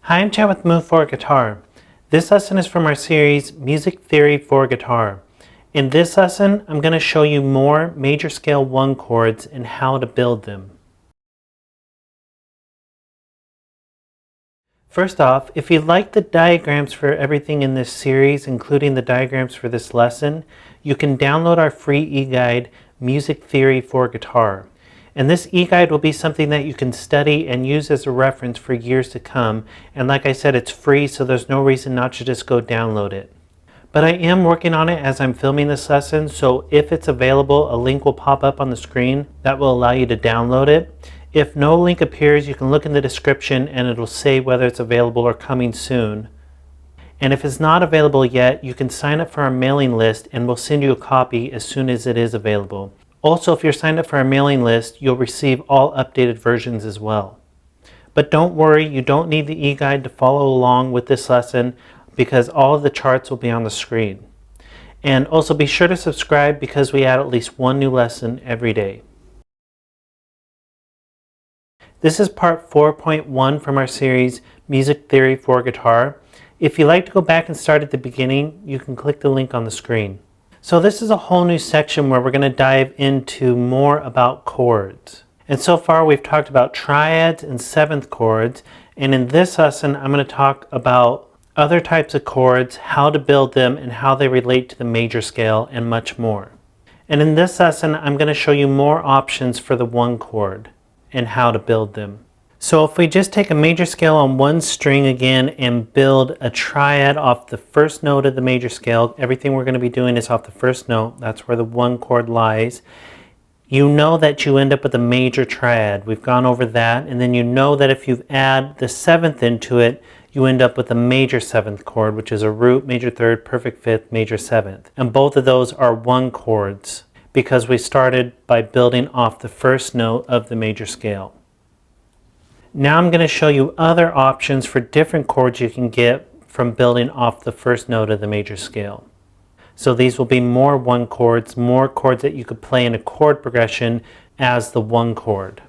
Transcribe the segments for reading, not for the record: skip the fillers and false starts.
Hi, I'm Chad with Move for Guitar. This lesson is from our series Music Theory for Guitar. In this lesson, I'm going to show you more major scale 1 chords and how to build them. First off, if you like the diagrams for everything in this series, including the diagrams for this lesson, you can download our free e-guide, Music Theory for Guitar. And this e-guide will be something that you can study and use as a reference for years to come. And like I said, it's free, so there's no reason not to just go download it. But I am working on it as I'm filming this lesson, so if it's available, a link will pop up on the screen that will allow you to download it. If no link appears, you can look in the description and it'll say whether it's available or coming soon. And if it's not available yet, you can sign up for our mailing list and we'll send you a copy as soon as it is available. Also, if you're signed up for our mailing list, you'll receive all updated versions as well. But don't worry, you don't need the e-guide to follow along with this lesson because all of the charts will be on the screen. And also be sure to subscribe because we add at least one new lesson every day. This is part 4.1 from our series Music Theory for Guitar. If you'd like to go back and start at the beginning, you can click the link on the screen. So this is a whole new section where we're going to dive into more about chords. And so far we've talked about triads and seventh chords, and in this lesson I'm going to talk about other types of chords, how to build them, and how they relate to the major scale, and much more. And in this lesson I'm going to show you more options for the 1 chord and how to build them. So if we just take a major scale on one string again and build a triad off the first note of the major scale, everything we're going to be doing is off the first note. That's where the 1 chord lies. You know that you end up with a major triad. We've gone over that. And then you know that if you add the 7th into it, you end up with a major 7th chord, which is a root, major 3rd, perfect 5th, major 7th. And both of those are 1 chords because we started by building off the first note of the major scale. Now I'm going to show you other options for different chords you can get from building off the first note of the major scale. So these will be more 1 chords, more chords that you could play in a chord progression as the 1 chord.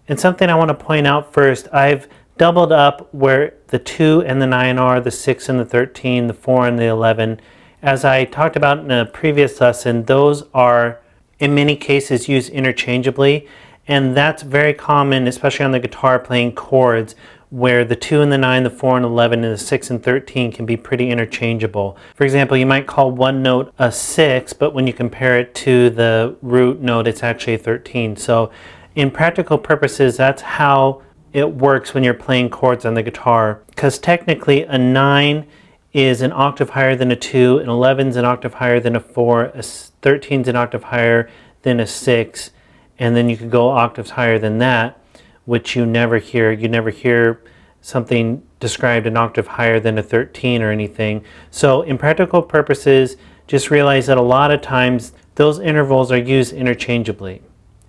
And something I want to point out first, I've doubled up where the 2 and the 9 are, the 6 and the 13, the 4 and the 11. As I talked about in a previous lesson, those are in many cases used interchangeably. And that's very common, especially on the guitar, playing chords where the 2 and the 9, the 4 and 11, and the 6 and 13 can be pretty interchangeable. For example, you might call one note a 6, but when you compare it to the root note, it's actually a 13. So in practical purposes, that's how it works when you're playing chords on the guitar. Because technically a 9 is an octave higher than a 2, an 11 is an octave higher than a 4, a 13 is an octave higher than a 6, and then you could go octaves higher than that, which you never hear. You never hear something described an octave higher than a 13 or anything. So in practical purposes, just realize that a lot of times those intervals are used interchangeably.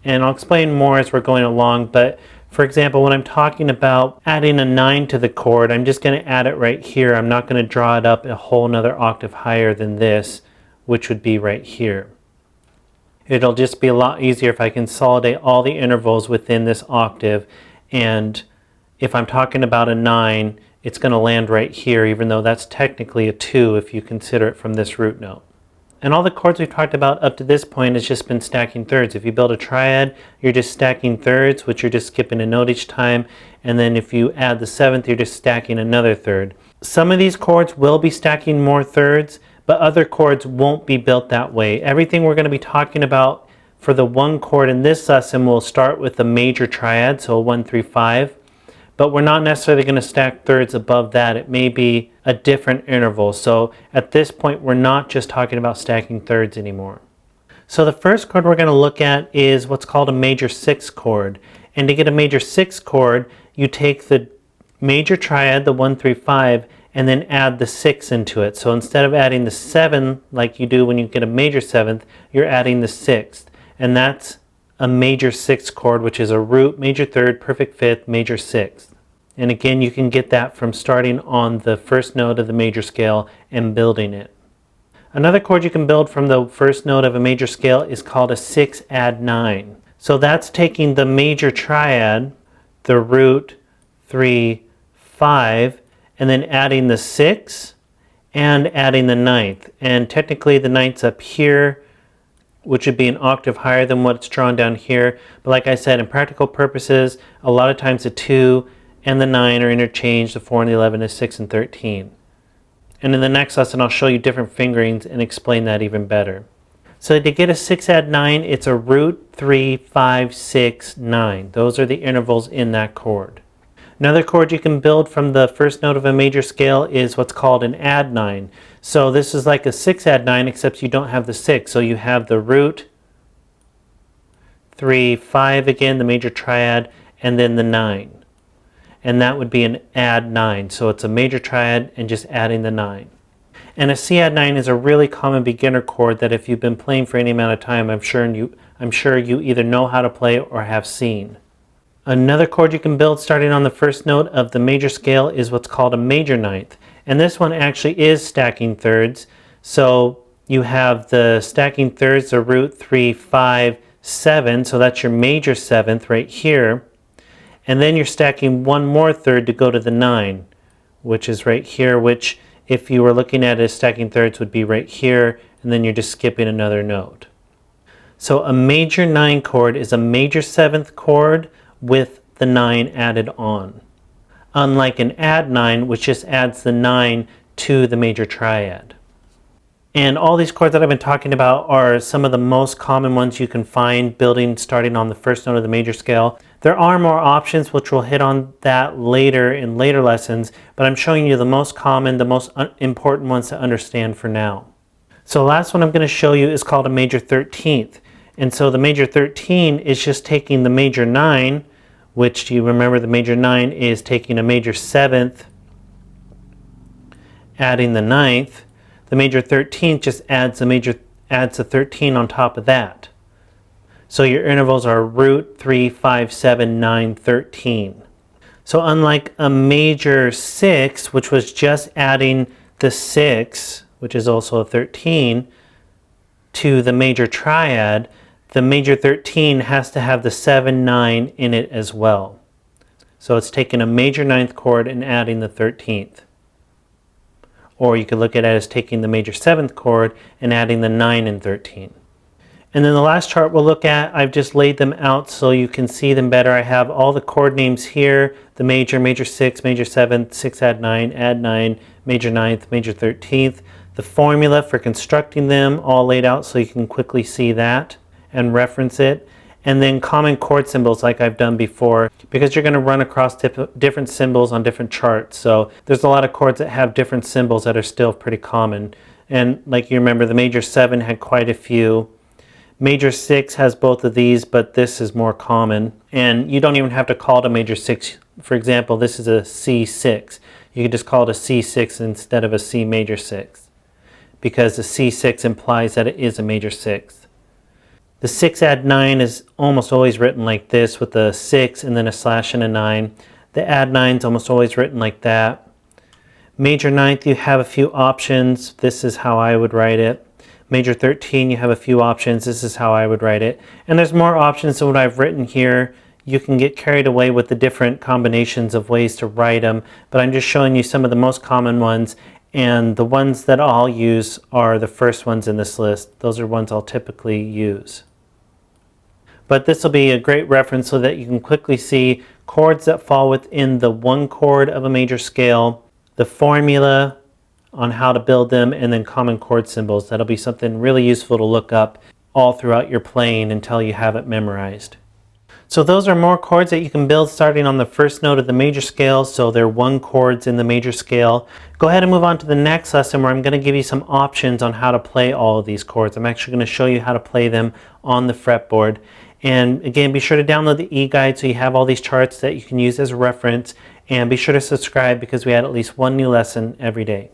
And I'll explain more as we're going along, but for example, when I'm talking about adding a 9 to the chord, I'm just going to add it right here. I'm not going to draw it up a whole nother octave higher than this, which would be right here. It'll just be a lot easier if I consolidate all the intervals within this octave, and if I'm talking about a 9, it's going to land right here, even though that's technically a 2 if you consider it from this root note. And all the chords we've talked about up to this point has just been stacking thirds. If you build a triad, you're just stacking thirds, which you're just skipping a note each time, and then if you add the 7th, you're just stacking another third. Some of these chords will be stacking more thirds, but other chords won't be built that way. Everything we're going to be talking about for the 1 chord in this lesson will start with a major triad, so a 1, 3, 5, but we're not necessarily going to stack thirds above that. It may be a different interval. So at this point, we're not just talking about stacking thirds anymore. So the first chord we're going to look at is what's called a major 6 chord. And to get a major 6 chord, you take the major triad, the 1, 3, 5, and then add the 6 into it. So instead of adding the 7 like you do when you get a major 7th, you're adding the 6th. And that's a major 6 chord, which is a root, major 3rd, perfect 5th, major 6th. And again, you can get that from starting on the first note of the major scale and building it. Another chord you can build from the first note of a major scale is called a 6 add 9. So that's taking the major triad, the root, 3, 5, and then adding the 6 and adding the 9th. And technically the 9th's up here, which would be an octave higher than what's drawn down here. But like I said, in practical purposes, a lot of times the 2 and the 9 are interchanged, the 4 and the 11 is 6 and 13. And in the next lesson, I'll show you different fingerings and explain that even better. So to get a 6 add 9, it's a root 3, 5, 6, 9. Those are the intervals in that chord. Another chord you can build from the first note of a major scale is what's called an add 9. So this is like a 6 add 9, except you don't have the 6. So you have the root 3, 5 again, the major triad, and then the 9. And that would be an add 9. So it's a major triad and just adding the 9. And a C add 9 is a really common beginner chord that if you've been playing for any amount of time, I'm sure you either know how to play or have seen. Another chord you can build starting on the first note of the major scale is what's called a major ninth. And this one actually is stacking thirds. So you have the stacking thirds, the root 3, 5, 7. So that's your major seventh right here. And then you're stacking one more third to go to the 9, which is right here, which if you were looking at it as stacking thirds would be right here, and then you're just skipping another note. So a major 9 chord is a major 7th chord with the 9 added on. Unlike an add 9, which just adds the 9 to the major triad. And all these chords that I've been talking about are some of the most common ones you can find building starting on the first note of the major scale. There are more options which we'll hit on that later in later lessons, but I'm showing you the most common, the most important ones to understand for now. So the last one I'm going to show you is called a major 13th. And so the major 13 is just taking the major 9, which you remember the major 9 is taking a major 7th, adding the 9th. The major 13th just adds a 13 on top of that. So your intervals are root 3, 5, 7, 9, 13. So unlike a major 6, which was just adding the 6, which is also a 13, to the major triad, the major 13 has to have the 7, 9 in it as well. So it's taking a major 9th chord and adding the 13th. Or you could look at it as taking the major 7th chord and adding the 9 and 13. And then the last chart we'll look at, I've just laid them out so you can see them better. I have all the chord names here, the major, major 6, major 7th, 6 add 9, major 9th, major 13th. The formula for constructing them all laid out so you can quickly see that and reference it. And then common chord symbols like I've done before, because you're going to run across different symbols on different charts. So there's a lot of chords that have different symbols that are still pretty common. And like you remember, the major 7 had quite a few. Major 6 has both of these, but this is more common. And you don't even have to call it a major 6. For example, this is a C6. You could just call it a C6 instead of a C major 6, because the C6 implies that it is a major 6. The 6 add 9 is almost always written like this, with a 6 and then a slash and a 9. The add 9 is almost always written like that. Major 9th, you have a few options. This is how I would write it. Major 13, you have a few options. This is how I would write it. And there's more options than what I've written here. You can get carried away with the different combinations of ways to write them, but I'm just showing you some of the most common ones, and the ones that I'll use are the first ones in this list. Those are ones I'll typically use. But this will be a great reference so that you can quickly see chords that fall within the one chord of a major scale, the formula on how to build them, and then common chord symbols. That'll be something really useful to look up all throughout your playing until you have it memorized. So those are more chords that you can build starting on the first note of the major scale, so they're one chords in the major scale. Go ahead and move on to the next lesson where I'm going to give you some options on how to play all of these chords. I'm actually going to show you how to play them on the fretboard. And again, be sure to download the e-guide so you have all these charts that you can use as a reference, and be sure to subscribe because we add at least one new lesson every day.